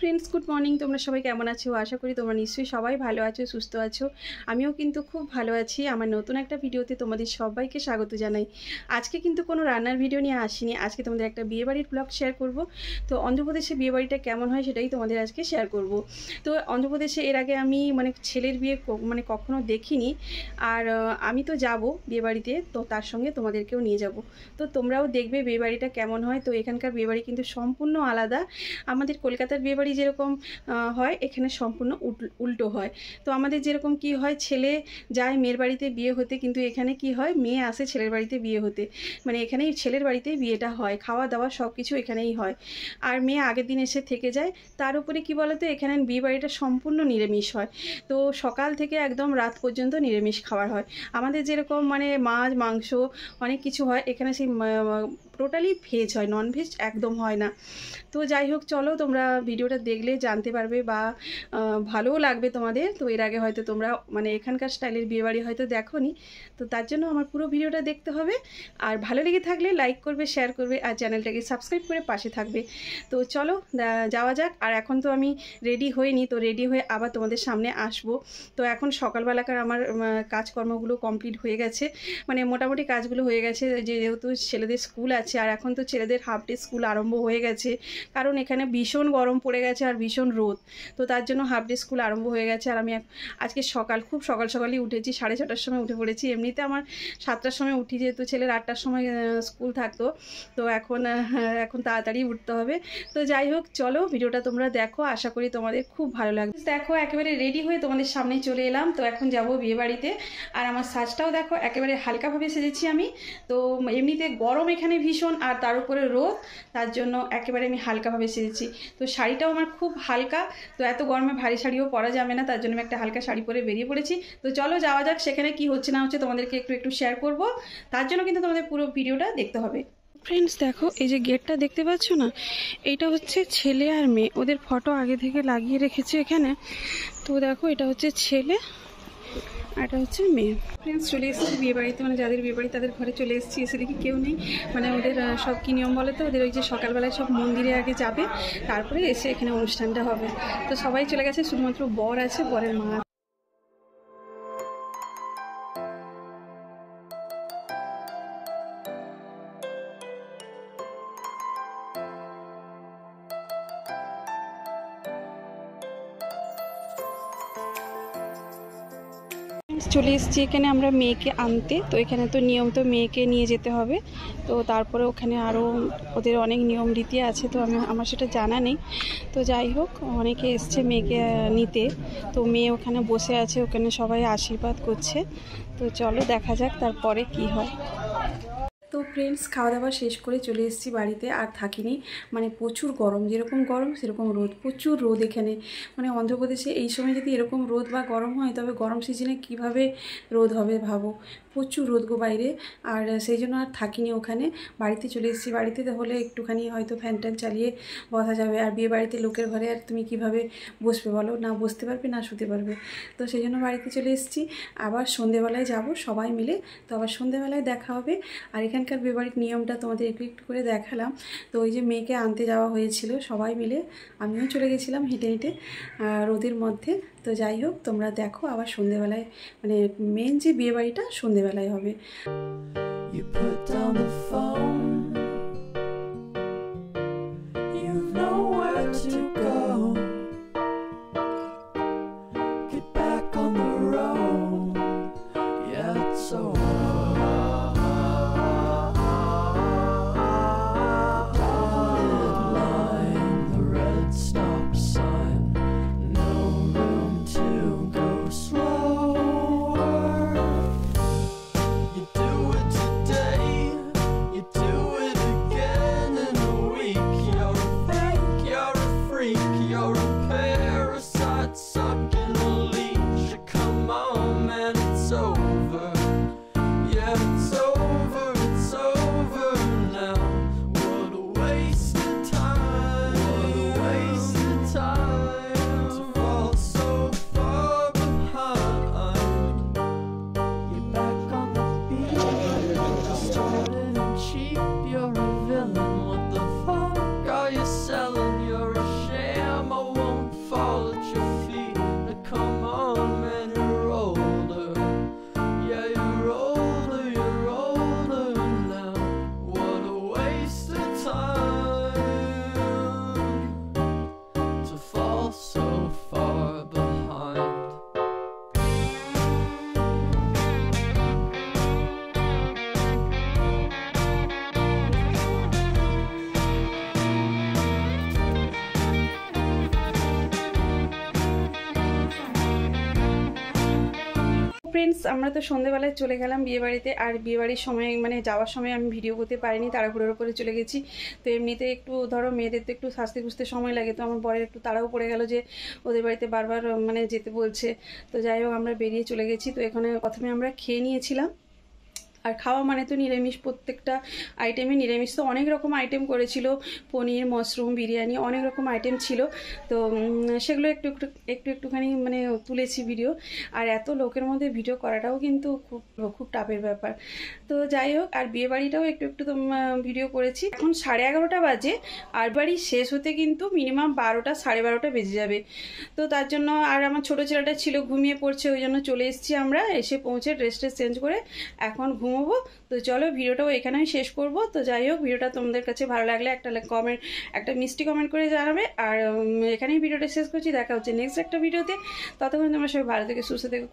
Friends good morning তোমরা সবাই কেমন আছো আশা করি তোমরা নিশ্চয়ই সবাই ভালো আছো সুস্থ আছো আমিও কিন্তু খুব ভালো আছি আমার নতুন একটা ভিডিওতে তোমাদের সবাইকে স্বাগত জানাই আজকে কিন্তু কোনো রান্নার ভিডিও নিয়ে আসিনি আজকে তোমাদের একটা বিয়ে বাড়ির ব্লগ শেয়ার করব তো অন্ধ্রপ্রদেশে বিয়ে বাড়িটা কেমন হয় সেটাই তোমাদের আজকে শেয়ার করব তো অন্ধ্রপ্রদেশে এর আগে আমি ছেলের বিয়ে কখনো দেখিনি আর আমি তো যাব বিয়ে বাড়িতে তো তার সঙ্গে তোমাদেরকেও নিয়ে যাব তো তোমরাও দেখবে বিয়ে বাড়িটা কেমন হয় তো এখানকার বিয়ে বাড়ি কিন্তু সম্পূর্ণ আলাদা আমাদের কলকাতার বিয়ে বাড়ি যেরকম হয় এখানে সম্পূর্ণ উল্টো হয় তো আমাদের যেরকম কি হয় ছেলে যায় মেয়ের বাড়িতে বিয়ে হতে কিন্তু এখানে কি হয় মেয়ে আসে ছেলের বাড়িতে বিয়ে হতে এখানেই ছেলের বাড়িতেই বিয়েটা হয় খাওয়া দাওয়া সব কিছু এখানেই হয় আর মেয়ে আগের দিন এসে থেকে যায় তার উপরে কি বলতো এখানে বিয়ে বাড়িটা সম্পূর্ণ নিরামিষ হয় তো সকাল থেকে একদম রাত পর্যন্ত নিরামিষ খাবার হয় আমাদের যেরকম মাছ মাংস অনেক কিছু হয় এখানে সেই টোটালি ভেজ হয় নন ভেজ একদম হয় না তো যাই হোক চলো তোমরা ভিডিওটা দেখলে জানতে পারবে বা ভালোও লাগবে তোমাদের তো এর আগে হয়তো তোমরা এখানকার স্টাইলের বিয়েবাড়ি হয়তো দেখোনি তো তার জন্য আমার পুরো ভিডিওটা দেখতে হবে আর ভালো লেগে থাকলে লাইক করবে শেয়ার করবে আর চ্যানেলটাকে সাবস্ক্রাইব করে পাশে থাকবে তো চলো যাওয়া যাক আর এখন তো আমি রেডি হইনি তো রেডি হয়ে আবার তোমাদের সামনে আসবো তো এখন সকালবেলাকার আমার কাজকর্মগুলো কমপ্লিট হয়ে গেছে মোটামুটি কাজগুলো হয়ে গেছে যেহেতু ছেলেদের স্কুল আছে আর এখন তো ছেলেদের হাফ ডে স্কুল আরম্ভ হয়ে গেছে কারণ এখানে ভীষণ গরম পড়ে গেছে আর ভীষণ রোদ তো তার জন্য হাফ ডে স্কুল আরম্ভ হয়ে গেছে আর আমি আজকে খুব সকালই উঠেছি 6:30টার সময় উঠে পড়েছি এমনিতে আমার 7টার সময় উঠি যেহেতু ছেলের 8টার সময় স্কুল থাকতো তো এখন তাড়াতাড়ি উঠতে হবে তো যাই হোক চলো ভিডিওটা তোমরা দেখো আশা করি তোমাদের খুব ভালো লাগবে দেখো একেবারে রেডি হয়ে তোমাদের সামনে চলে এলাম তো এখন যাব বিয়ে বাড়িতে আর আমার সাজটাও দেখো একেবারে হালকাভাবে সেজেছি আমি তো এমনিতে গরম এখানে ভীষণ আর তার উপরে রোদ তার জন্য একেবারে আমি হালকাভাবে সেজেছি তো শাড়িটাও আমার খুব হালকা তো এত গরমে ভারী শাড়িও পরা যাবে না তার জন্য আমি একটা হালকা শাড়ি পরে বেরিয়ে পড়েছি তো চলো যাওয়া যাক সেখানে কি হচ্ছে না হচ্ছে তোমাদেরকে একটু শেয়ার করব তার জন্য কিন্তু তোমাদের পুরো ভিডিওটা দেখতে হবে ফ্রেন্ডস দেখো এই যে গেটটা দেখতে পাচ্ছ না এইটা হচ্ছে ছেলে আর মেয়ে ওদের ফটো আগে থেকে লাগিয়ে রেখেছে এখানে তো দেখো এটা হচ্ছে ছেলে আর এটা হচ্ছে মেয়ে ফ্রেন্ডস চলে এসেছি বিয়ে বাড়িতে যাদের বিয়ে বাড়ি তাদের ঘরে চলে এসেছি এসে দেখি কেউ নেই ওদের সব কী নিয়ম বলে তো ওদের ওই যে সকালবেলায় সব মন্দিরে আগে যাবে তারপরে এসে এখানে অনুষ্ঠানটা হবে তো সবাই চলে গেছে শুধুমাত্র বর আছে বরের মা চলে এসেছি এখানে আমরা মেয়েকে আনতে তো এখানে তো নিয়ম তো মেয়েকে নিয়ে যেতে হবে তো তারপরে ওখানে আরও ওদের অনেক নিয়ম রীতি আছে তো আমার সেটা জানা নেই তো যাই হোক অনেকে এসছে মেয়েকে নিতে তো মেয়ে ওখানে বসে আছে ওখানে সবাই আশীর্বাদ করছে তো চলো দেখা যাক তারপরে কি হয় তো ফ্রেন্ডস খাওয়া দাওয়া শেষ করে চলে এসেছি বাড়িতে আর থাকিনি প্রচুর গরম যেরকম গরম সেরকম রোদ প্রচুর রোদ এখানে অন্ধ্রপ্রদেশে এই সময় যদি এরকম রোদ বা গরম হয় তবে গরম সিজনে কিভাবে রোদ হবে ভাবো প্রচুর রোদ গো বাইরে আর সেই জন্য আর থাকিনি ওখানে বাড়িতে চলে এসেছি বাড়িতে হলে একটুখানি হয়তো ফ্যান ট্যান চালিয়ে বসা যাবে আর বিয়ে বাড়িতে লোকের ঘরে আর তুমি কিভাবে বসবে বলো না বসতে পারবে না শুতে পারবে তো সেই জন্য বাড়িতে চলে এসেছি আবার সন্ধেবেলায় যাব সবাই মিলে তো আবার সন্ধেবেলায় দেখা হবে আর এখানকার বিয়ে বাড়ির নিয়মটা তোমাদের একটু করে দেখালাম তো ওই যে মেয়েকে আনতে যাওয়া হয়েছিল সবাই মিলে আমিও চলে গেছিলাম হেঁটে হেঁটে রোদের মধ্যে তো যাই হোক তোমরা দেখো আবার সন্ধেবেলায় মেন যে বিয়ে বাড়িটা সন্ধেবেলায় হবে You put down the phone. You've nowhere to go. Get back on the road. Yeah, it's so friends, আমরা তো সন্ধ্যেবেলায় চলে গেলাম বিয়েবাড়িতে। আর বিয়েবাড়ির সময় মানে যাওয়ার সময় আমি ভিডিও করতে পারিনি, তাড়াহুড়োর করে চলে গেছি। তো এমনিতে একটু ধরো মেয়েদের তো একটু সাজতে খুঁজতে সময় লাগে, তো আমার বরের একটু তাড়াও পড়ে গেল যে ওদের বাড়িতে বারবার মানে যেতে বলছে। তো যাই হোক আমরা বেরিয়ে চলে গেছি। তো এখানে প্রথমে আমরা খেয়ে নিয়েছিলাম। আর খাওয়া মানে তো নিরামিষ, প্রত্যেকটা আইটেমে নিরামিষ। তো অনেক রকম আইটেম করেছিল, পনির, মাশরুম, বিরিয়ানি, অনেক রকম আইটেম ছিল। তো সেগুলো একটুখানি মানে তুলেছি ভিডিও। আর এত লোকের মধ্যে ভিডিও করাটাও কিন্তু খুব খুব টাফের ব্যাপার। তো যাই হোক, আর বিয়ে বাড়িটাও একটু ভিডিও করেছি। এখন 11:30 বাজে, আর বাড়ি শেষ হতে কিন্তু মিনিমাম 12টা 12:30 বেজে যাবে। তো তার জন্য, আর আমার ছোটো ছেলেটা ছিল ঘুমিয়ে পড়ছে, ওই জন্য চলে এসেছি আমরা। এসে পৌঁছে ড্রেস চেঞ্জ করে এখন ঘুমোবো। তো চলো ভিডিওটাও এখানেই শেষ করব। তো যাই হোক, ভিডিওটা তোমাদের কাছে ভালো লাগলে একটা মিষ্টি কমেন্ট করে জানাবে। আর এখানেই ভিডিওটা শেষ করছি। দেখা হচ্ছে নেক্সট একটা ভিডিওতে। ততক্ষণ তোমরা সবাই ভালো থেকে সুস্থ থেকে